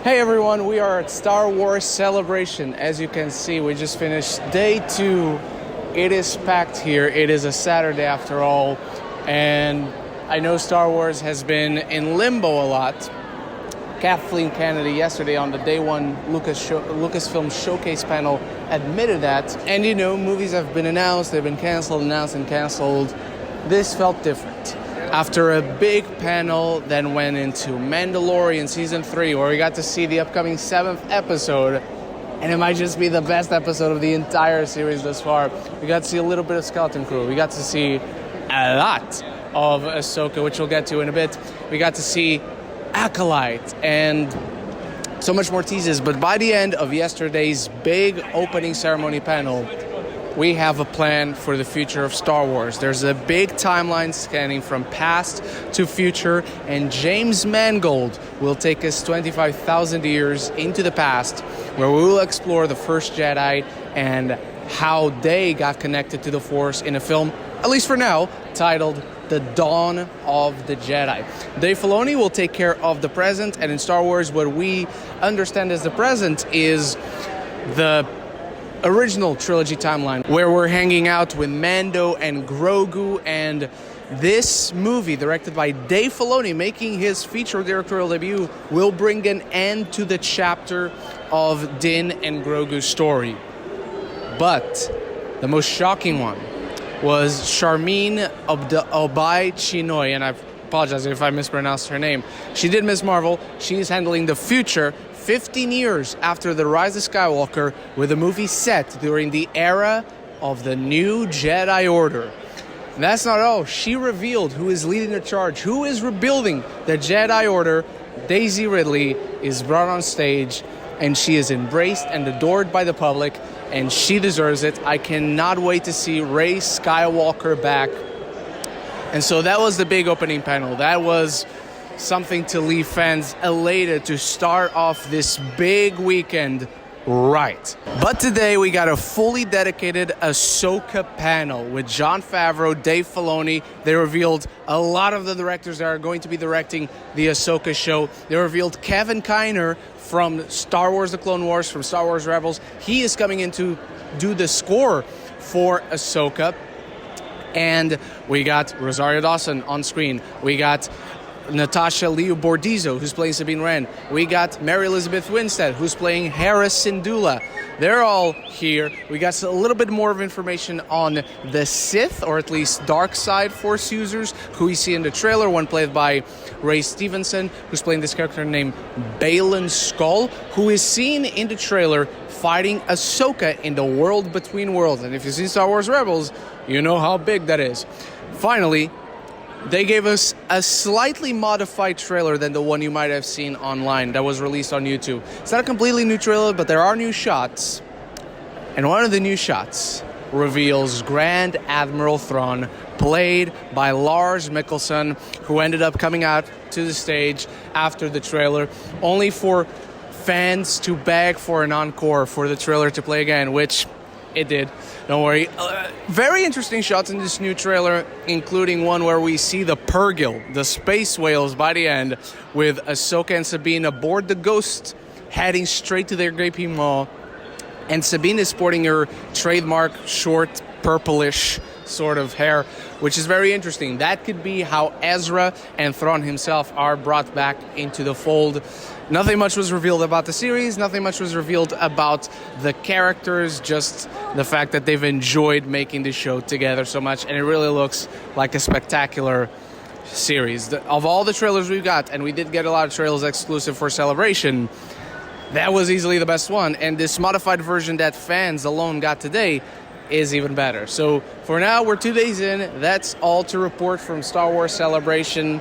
Hey everyone, we are at Star Wars Celebration. As you can see, we just finished day 2. It is packed here. It is a Saturday after all. And I know Star Wars has been in limbo a lot. Kathleen Kennedy yesterday on the day 1 Lucasfilm Showcase panel admitted that. And you know, movies have been announced, they've been canceled, announced and canceled. This felt different. After a big panel, then went into Mandalorian Season 3, where we got to see the upcoming 7th episode, and it might just be the best episode of the entire series thus far. We got to see a little bit of Skeleton Crew. We got to see a lot of Ahsoka, which we'll get to in a bit. We got to see Acolyte, and so much more teases. But by the end of yesterday's big opening ceremony panel, we have a plan for the future of Star Wars. There's a big timeline scanning from past to future, and James Mangold will take us 25,000 years into the past, where we will explore the first Jedi and how they got connected to the Force in a film, at least for now, titled The Dawn of the Jedi. Dave Filoni will take care of the present, and in Star Wars, what we understand as the present is the original trilogy timeline, where we're hanging out with Mando and Grogu, and this movie, directed by Dave Filoni, making his feature directorial debut, will bring an end to the chapter of Din and Grogu's story. But the most shocking one was Charmin Obai Chinoy, and I apologize if I mispronounced her name. She did Miss Marvel. She's handling the future 15 years after the rise of Skywalker, with a movie set during the era of the new Jedi Order. And that's not all. She revealed who is leading the charge, who is rebuilding the Jedi Order. Daisy Ridley is brought on stage, and she is embraced and adored by the public, and she deserves it. I cannot wait to see Rey Skywalker back. And so that was the big opening panel. That was something to leave fans elated to start off this big weekend right. But today we got a fully dedicated Ahsoka panel with Jon Favreau, Dave Filoni. They revealed a lot of the directors that are going to be directing the Ahsoka show. They revealed Kevin Kiner from Star Wars The Clone Wars, from Star Wars Rebels. He is coming in to do the score for Ahsoka. And we got Rosario Dawson on screen. We got Natasha Liu Bordizzo, who's playing Sabine Wren. We got Mary Elizabeth Winstead, who's playing Hera Syndulla. They're all here. We got a little bit more of information on the Sith, or at least dark side Force users, who we see in the trailer. One played by Ray Stevenson, who's playing this character named Baylan Skoll, who is seen in the trailer fighting Ahsoka in the World Between Worlds. And if you've seen Star Wars Rebels, you know how big that is. Finally, they gave us a slightly modified trailer than the one you might have seen online that was released on YouTube. It's not a completely new trailer, but there are new shots. And one of the new shots reveals Grand Admiral Thrawn, played by Lars Mikkelsen, who ended up coming out to the stage after the trailer, only for fans to beg for an encore for the trailer to play again, which it did. Don't worry. Very interesting shots in this new trailer, including one where we see the Purrgil, the space whales, by the end, with Ahsoka and Sabine aboard the Ghost, heading straight to their Great Maw. And Sabine is sporting her trademark short, purplish sort of hair, which is very interesting. That could be how Ezra and Thrawn himself are brought back into the fold. Nothing much was revealed about the series, nothing much was revealed about the characters, just the fact that they've enjoyed making the show together so much, and it really looks like a spectacular series. Of all the trailers we've got, and we did get a lot of trailers exclusive for Celebration, that was easily the best one, and this modified version that fans alone got today is even better. So for now, we're 2 days in. That's all to report from Star Wars Celebration.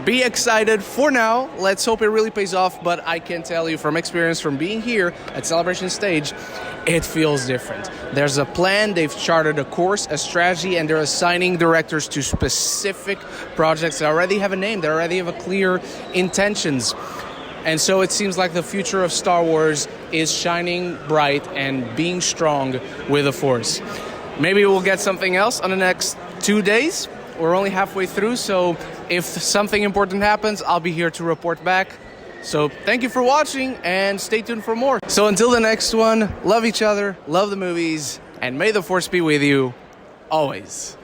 Be excited for now. Let's hope it really pays off. But I can tell you from experience, from being here at Celebration Stage, it feels different. There's a plan. They've charted a course, a strategy, and they're assigning directors to specific projects that already have a name. They already have a clear intentions. And so it seems like the future of Star Wars is shining bright and being strong with the Force. Maybe we'll get something else on the next 2 days. We're only halfway through, so if something important happens, I'll be here to report back. So thank you for watching and stay tuned for more. So until the next one, love each other, love the movies, and may the Force be with you always.